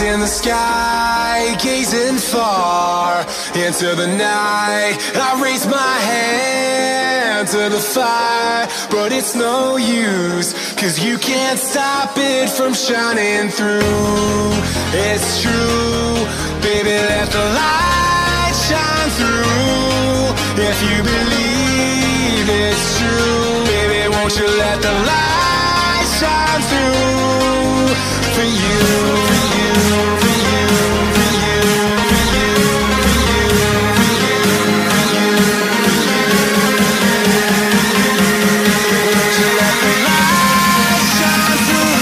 in the sky, gazing far into the night. I raise my hand to the fire, but it's no use, 'cause you can't stop it from shining through. It's true, baby, let the light shine through. If you believe it's true, baby, won't you let the light shine through for you, for you, for you, for you, for you, for you, for you, for you, won't you let the light shine through.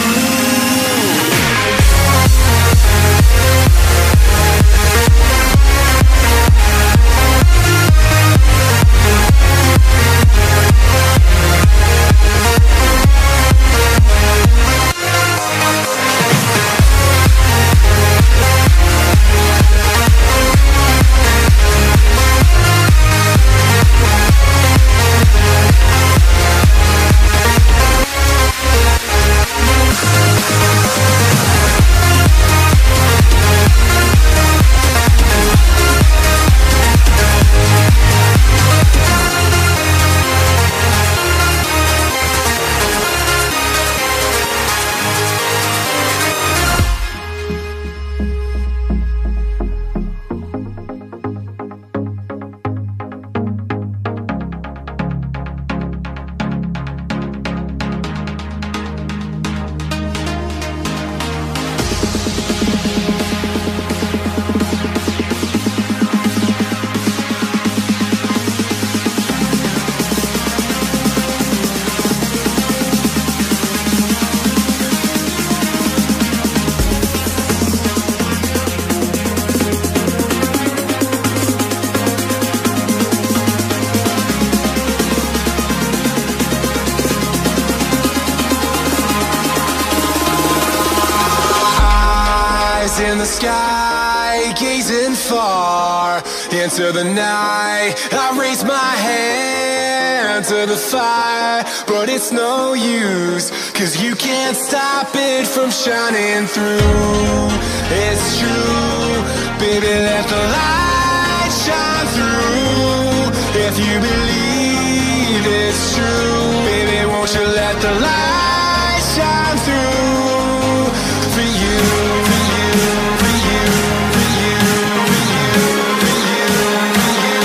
In the sky, gazing far into the night. I raise my hand to the fire, but it's no use, 'cause you can't stop it from shining through. It's true, baby, let the light shine through. If you believe it's true, baby, won't you let the light shine through for you, for you, for you, for you, for you, for you, for you,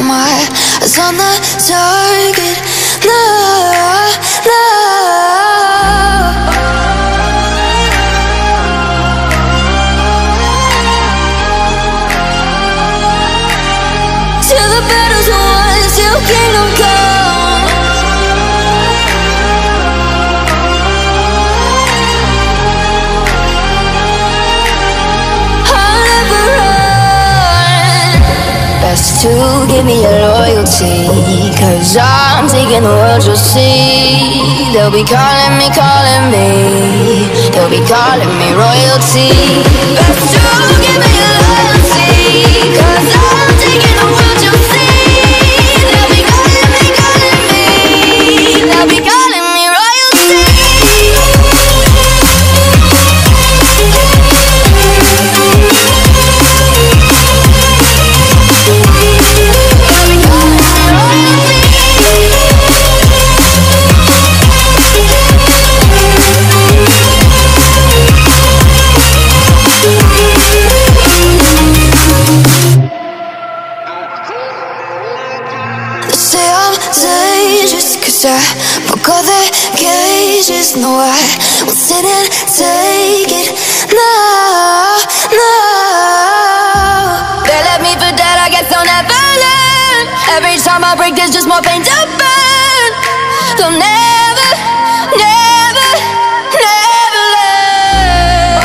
my eyes on the target. No, no. Till the battle's won, till kingdom come. I'll never run. Best to give me your loyalty, 'cause I'm taking the world, you'll see. They'll be calling me, they'll be calling me royalty. Best to give me your loyalty, 'cause I'm taking the world, you'll see. They'll be calling me, they'll be calling me royalty. Say I'm dangerous, 'cause I broke all the cages. No, I will sit and take it. No, no. They left me for dead, I guess I'll never learn. Every time I break, there's just more pain to burn. They'll never, never, never learn.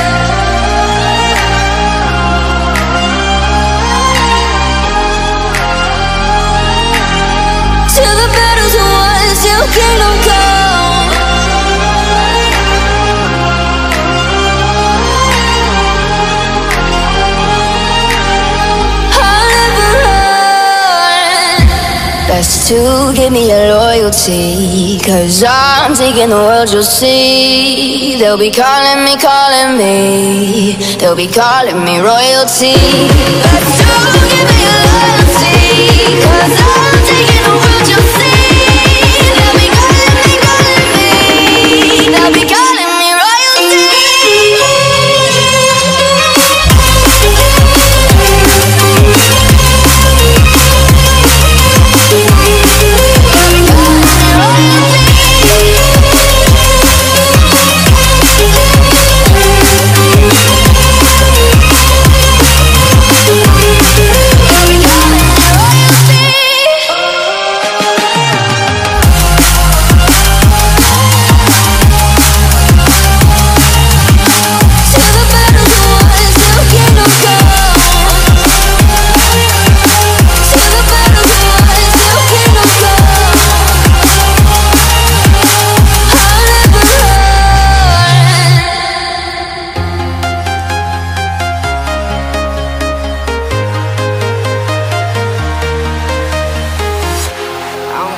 Till the battle's won, till kingdom come. I'll never run. Best to give me your loyalty, 'cause I'm taking the world, you'll see. They'll be calling me, they'll be calling me royalty. Best to give me your loyalty, 'cause I'm taking the world, you'll see. They'll be calling me, they'll be calling me royalty.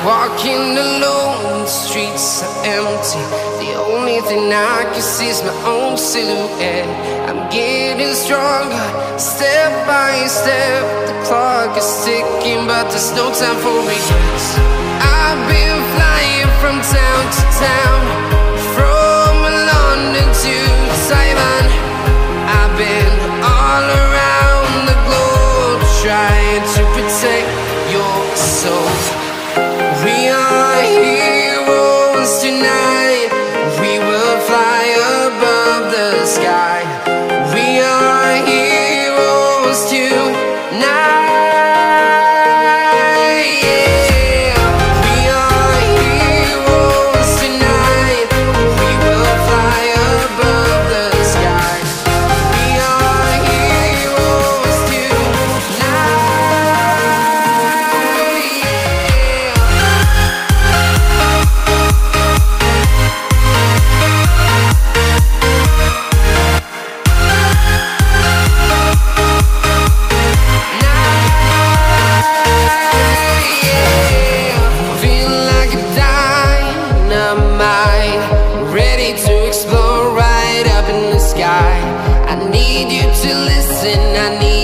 Walking alone, the streets are empty. The only thing I can see is my own silhouette. I'm getting stronger, step by step. The clock is ticking, but there's no time for regrets. I've been flying from town to town, from London to Taiwan. I've been all around the globe, trying to protect your soul. We are heroes tonight. We will fly above the sky. We are heroes tonight. Yeah. We are heroes tonight. We will fly above the sky. We are heroes tonight. I need you to listen, I need